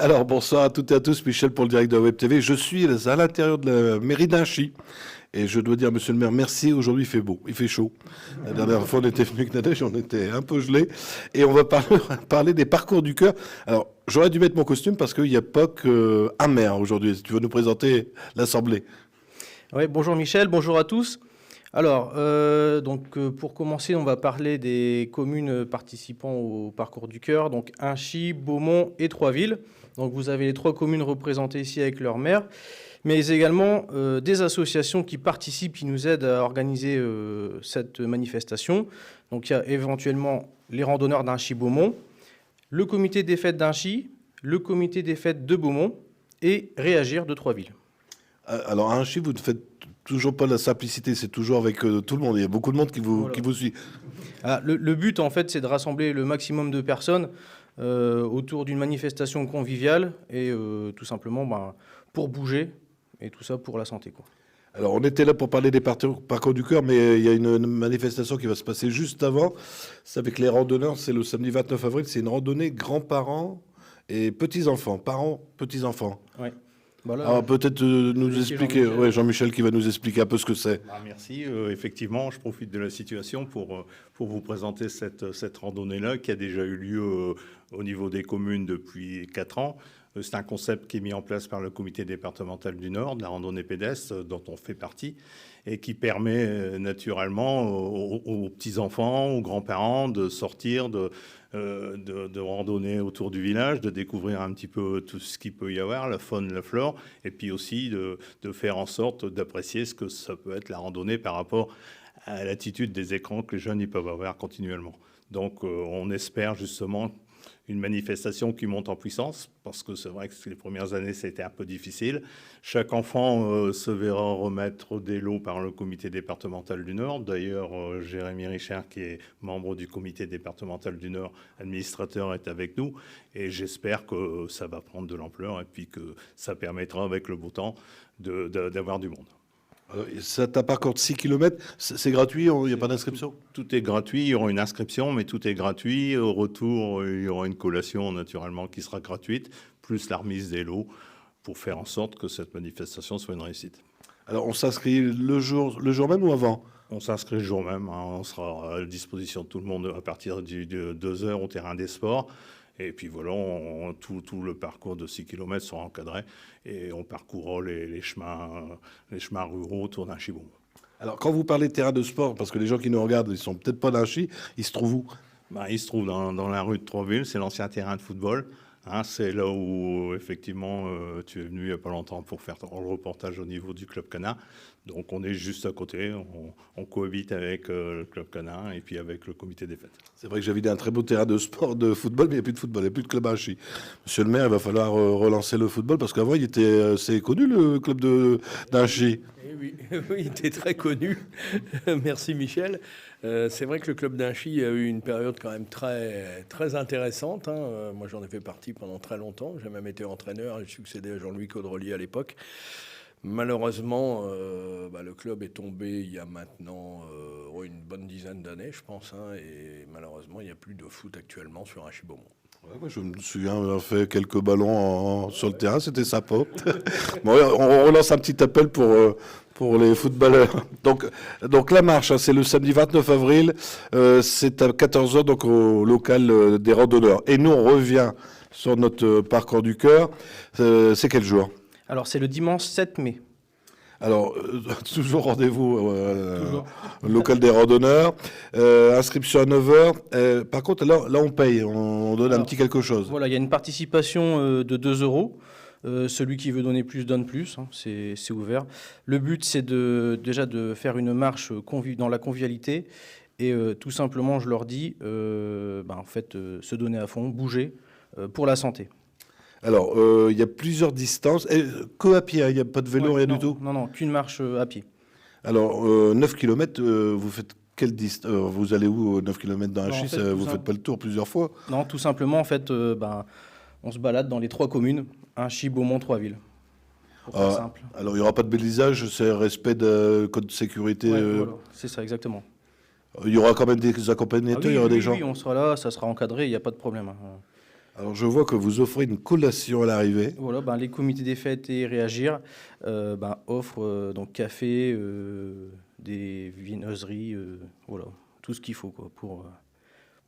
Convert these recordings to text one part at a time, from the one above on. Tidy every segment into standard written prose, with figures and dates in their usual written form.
Alors, bonsoir à toutes et à tous, Michel pour le direct de la Web TV. Je suis à l'intérieur de la mairie d'Inchy. Et je dois dire, monsieur le maire, merci. Aujourd'hui, il fait beau, il fait chaud. La dernière fois, on était venu avec Nadège, on était un peu gelé. Et on va parler des parcours du cœur. Alors, j'aurais dû mettre mon costume parce qu'il n'y a pas qu'un maire aujourd'hui. Tu veux nous présenter l'Assemblée? Oui, bonjour Michel, bonjour à tous. Alors, pour commencer, on va parler des communes participant au Parcours du Cœur, donc Inchy, Beaumont et Troisville. Donc vous avez les 3 communes représentées ici avec leur maire, mais également des associations qui participent, qui nous aident à organiser cette manifestation. Donc il y a éventuellement les randonneurs d'Inchy-Beaumont, le comité des fêtes d'Inchy, le comité des fêtes de Beaumont et Réagir de Troisville. Alors, à Inchy, vous ne faites toujours pas la simplicité, c'est toujours avec tout le monde. Il y a beaucoup de monde qui vous suit. Ah, le but, en fait, c'est de rassembler le maximum de personnes autour d'une manifestation conviviale et tout simplement pour bouger et tout ça pour la santé, quoi. Alors, on était là pour parler des parcours du cœur, mais il y a une manifestation qui va se passer juste avant. C'est avec les randonneurs, c'est le samedi 29 avril. C'est une randonnée grands-parents et petits-enfants. Parents, petits-enfants. Ouais. Voilà. Alors, peut-être nous expliquer, Jean-Michel qui va nous expliquer un peu ce que c'est. Merci. Effectivement, je profite de la situation pour vous présenter cette randonnée-là qui a déjà eu lieu au niveau des communes depuis 4 ans. C'est un concept qui est mis en place par le comité départemental du Nord, de la randonnée pédestre, dont on fait partie, et qui permet naturellement aux petits-enfants, aux grands-parents de sortir, de randonner autour du village, de découvrir un petit peu tout ce qu'il peut y avoir, la faune, la flore, et puis aussi de faire en sorte d'apprécier ce que ça peut être la randonnée par rapport à l'attitude des écrans que les jeunes ils peuvent avoir continuellement. Donc on espère justement une manifestation qui monte en puissance, parce que c'est vrai que les premières années, c'était un peu difficile. Chaque enfant se verra remettre des lots par le comité départemental du Nord. D'ailleurs, Jérémy Richard, qui est membre du comité départemental du Nord, administrateur, est avec nous. Et j'espère que ça va prendre de l'ampleur et puis que ça permettra, avec le beau temps, d'avoir du monde. Alors, ça tape encore de 6 km, c'est gratuit, il n'y a pas d'inscription? Tout est gratuit, il y aura une inscription, mais tout est gratuit. Au retour, il y aura une collation, naturellement, qui sera gratuite, plus la remise des lots, pour faire en sorte que cette manifestation soit une réussite. Alors, on s'inscrit le jour même ou avant? On s'inscrit le jour même, hein, on sera à la disposition de tout le monde à partir de 2 heures au terrain des sports. Et puis voilà, tout le parcours de 6 km sera encadré et on parcourra les chemins ruraux autour d'Inchy-Beaumont. Alors, quand vous parlez de terrain de sport, parce que les gens qui nous regardent, ils sont peut-être pas d'Inchy, ils se trouvent où? Il se trouve dans la rue de Troisville, c'est l'ancien terrain de football. Hein, c'est là où, effectivement, tu es venu il n'y a pas longtemps pour faire ton reportage au niveau du Club Canard. Donc, on est juste à côté. On cohabite avec le Club Canard et puis avec le comité des fêtes. C'est vrai que j'avais dit un très beau terrain de sport, de football, mais il n'y a plus de football, il n'y a plus de club à Inchy. Monsieur le maire, il va falloir relancer le football, parce qu'avant, il était assez connu, le club d'Inchy. Oui, il était très connu. Merci Michel. C'est vrai que le club d'Inchy a eu une période quand même très, très intéressante, hein. Moi, j'en ai fait partie pendant très longtemps. J'ai même été entraîneur. J'ai succédé à Jean-Louis Caudrelier à l'époque. Malheureusement, le club est tombé il y a maintenant une bonne dizaine d'années, je pense, hein, et malheureusement, il n'y a plus de foot actuellement sur Inchy-Beaumont. Ouais, moi, je me souviens avoir fait quelques ballons sur le terrain, c'était sympa. Bon, on relance un petit appel pour les footballeurs. Donc la marche, hein, c'est le samedi 29 avril, c'est à 14h, donc au local des randonneurs. Et nous, on revient sur notre parcours du cœur. C'est quel jour? Alors, c'est le dimanche 7 mai. Alors, toujours rendez-vous local des randonneurs. Inscription à 9h. Par contre, là, on paye. On donne un petit quelque chose. Voilà, il y a une participation de 2 euros. Celui qui veut donner plus, donne plus. Hein, c'est ouvert. Le but, c'est déjà de faire une marche dans la convivialité. Et tout simplement, je leur dis, se donner à fond, bouger pour la santé. Alors, il y a plusieurs distances. Que à pied, il n'y a pas de vélo, rien du tout? Non, qu'une marche à pied. Alors, 9 km, vous faites quelle distance? Vous allez où, 9 km dans Inchy? Vous ne faites pas le tour plusieurs fois? Non, tout simplement, en fait, on se balade dans les 3 communes, Inchy, Beaumont, Troisville. Simple. Alors, il n'y aura pas de balisage, c'est respect de code de sécurité? Voilà, c'est ça, exactement. Il y aura quand même des accompagnateurs, il y aura des gens? Oui, on sera là, ça sera encadré, il n'y a pas de problème. Alors, je vois que vous offrez une collation à l'arrivée. Voilà, ben, les comités des fêtes et Réagir offrent donc café, des viennoiseries, voilà, tout ce qu'il faut quoi,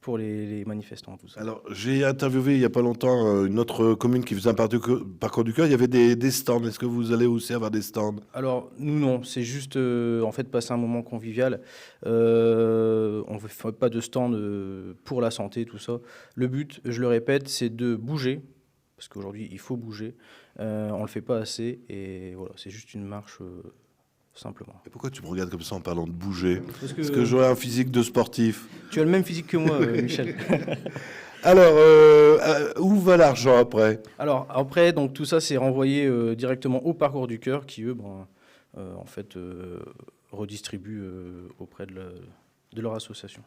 pour les manifestants. Tout ça. Alors, j'ai interviewé il n'y a pas longtemps une autre commune qui faisait un parcours du cœur. Il y avait des stands. Est-ce que vous allez aussi avoir des stands? Alors, nous, non, c'est juste en fait passer un moment convivial. On ne fait pas de stand pour la santé, tout ça. Le but, je le répète, c'est de bouger, parce qu'aujourd'hui, il faut bouger. On ne le fait pas assez, et voilà, c'est juste une marche simplement. Et pourquoi tu me regardes comme ça en parlant de bouger? Parce Parce que j'aurais un physique de sportif. tu as le même physique que moi, Michel. Alors, où va l'argent après? Alors, après, donc, tout ça, c'est renvoyé directement au Parcours du Cœur, qui, eux, en fait, redistribuent auprès de leur association.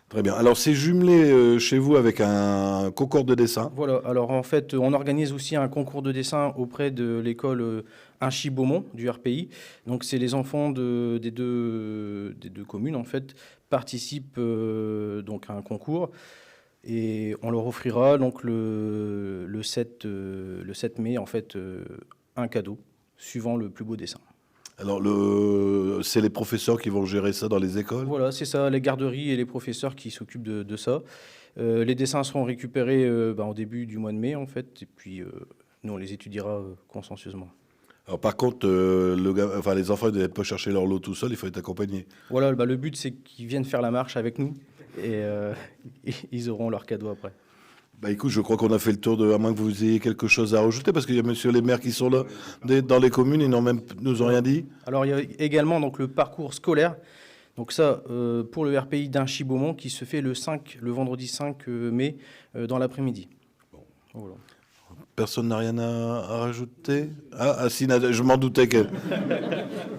Très bien. Alors, c'est jumelé chez vous avec un concours de dessin. Voilà, alors en fait, on organise aussi un concours de dessin auprès de l'école Inchy-Beaumont du RPI. Donc, c'est les enfants des deux communes, en fait, participent donc à un concours. Et on leur offrira donc le 7 mai, en fait, un cadeau, suivant le plus beau dessin. Alors, c'est les professeurs qui vont gérer ça dans les écoles? Voilà, c'est ça, les garderies et les professeurs qui s'occupent de ça. Les dessins seront récupérés au début du mois de mai, en fait, et puis nous, on les étudiera consciencieusement. Alors, par contre, les enfants ne doivent pas chercher leur lot tout seuls, il faut être accompagné. Voilà, le but, c'est qu'ils viennent faire la marche avec nous, et ils auront leur cadeau après. Bah écoute, je crois qu'on a fait le tour à moins que vous ayez quelque chose à rajouter, parce qu'il y a monsieur les maires qui sont là, dans les communes, ils nous ont rien dit. Alors, il y a également donc, le parcours scolaire. Donc ça, pour le RPI d'Inchy-Beaumont, qui se fait le vendredi 5 mai, dans l'après-midi. Bon. Voilà. Personne n'a rien à rajouter? Si, je m'en doutais que...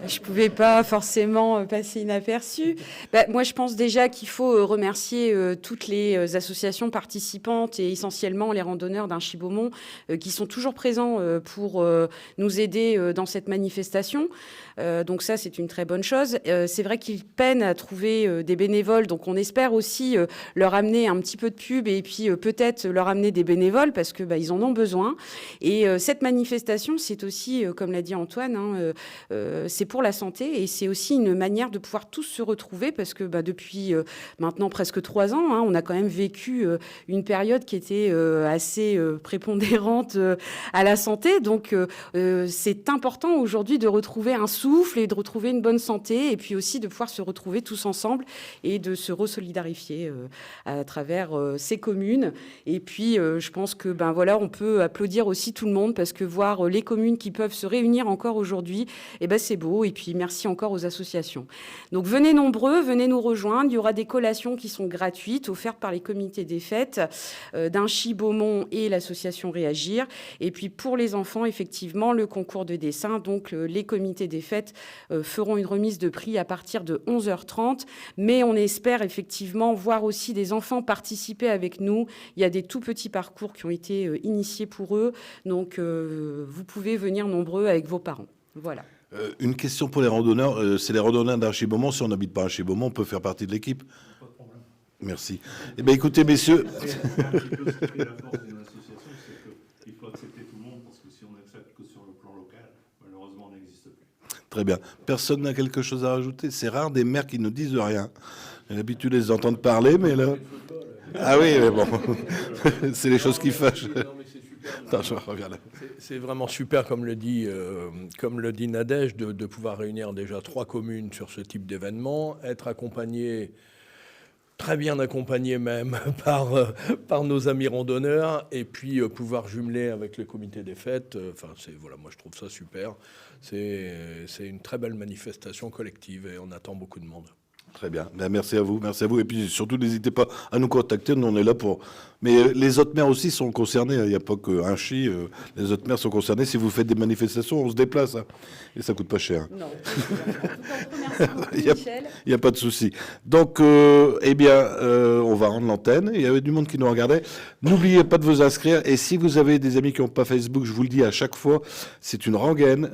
Je ne pouvais pas forcément passer inaperçu. Moi, je pense déjà qu'il faut remercier toutes les associations participantes et essentiellement les randonneurs d'Inchy-Beaumont qui sont toujours présents pour nous aider dans cette manifestation. Donc ça, c'est une très bonne chose. C'est vrai qu'ils peinent à trouver des bénévoles, donc on espère aussi leur amener un petit peu de pub et puis peut-être leur amener des bénévoles parce que ils en ont besoin. Et cette manifestation, c'est aussi, comme l'a dit Antoine, c'est pour la santé et c'est aussi une manière de pouvoir tous se retrouver parce que depuis maintenant presque 3 ans, on a quand même vécu une période qui était assez prépondérante à la santé. Donc c'est important aujourd'hui de retrouver un souffle et de retrouver une bonne santé et puis aussi de pouvoir se retrouver tous ensemble et de se resolidarifier à travers ces communes. Et puis je pense que on peut applaudir aussi tout le monde parce que voir les communes qui peuvent se réunir encore aujourd'hui, c'est beau. Et puis merci encore aux associations. Donc venez nombreux, venez nous rejoindre. Il y aura des collations qui sont gratuites, offertes par les comités des fêtes d'Inchy-Beaumont et l'association Réagir. Et puis pour les enfants, effectivement, le concours de dessin. Donc les comités des fêtes feront une remise de prix à partir de 11h30. Mais on espère effectivement voir aussi des enfants participer avec nous. Il y a des tout petits parcours qui ont été initiés pour eux. Donc vous pouvez venir nombreux avec vos parents. Voilà. Une question pour les randonneurs. C'est les randonneurs d'Inchy-Beaumont. Si on n'habite pas à Inchy-Beaumont, on peut faire partie de l'équipe. Pas de problème. Merci. Eh bien, écoutez, messieurs... La force d'une association, c'est qu'il faut accepter tout le monde, parce que si on n'accepte que sur le plan local, malheureusement, on n'existe plus. Très bien. Personne n'a quelque chose à rajouter? C'est rare des maires qui ne disent rien. J'ai l'habitude de les entendre parler, mais là... Ah oui, mais bon, c'est les choses qui fâchent. Attends, je reviens là. C'est vraiment super, comme le dit Nadège, de pouvoir réunir déjà 3 communes sur ce type d'événement, être accompagné, très bien accompagné même, par nos amis randonneurs, et puis pouvoir jumeler avec le comité des fêtes. Moi je trouve ça super. C'est une très belle manifestation collective et on attend beaucoup de monde. Très bien. Merci à vous. Merci à vous. Et puis surtout, n'hésitez pas à nous contacter. Nous, on est là pour... Mais les autres maires aussi sont concernés. Il n'y a pas que Inchy. Les autres maires sont concernés. Si vous faites des manifestations, on se déplace. Et ça ne coûte pas cher. Non. Merci beaucoup, Michel. Il n'y a pas de souci. Donc, on va rendre l'antenne. Il y avait du monde qui nous regardait. N'oubliez pas de vous inscrire. Et si vous avez des amis qui n'ont pas Facebook, je vous le dis à chaque fois, c'est une rengaine.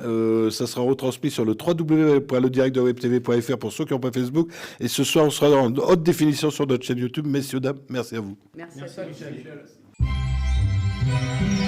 Ça sera retransmis sur le www.ledirectdewebtv.fr pour ceux qui n'ont pas Facebook. Et ce soir, on sera en haute définition sur notre chaîne YouTube. Messieurs, dames, merci à vous. Merci à toi, Michel. Merci.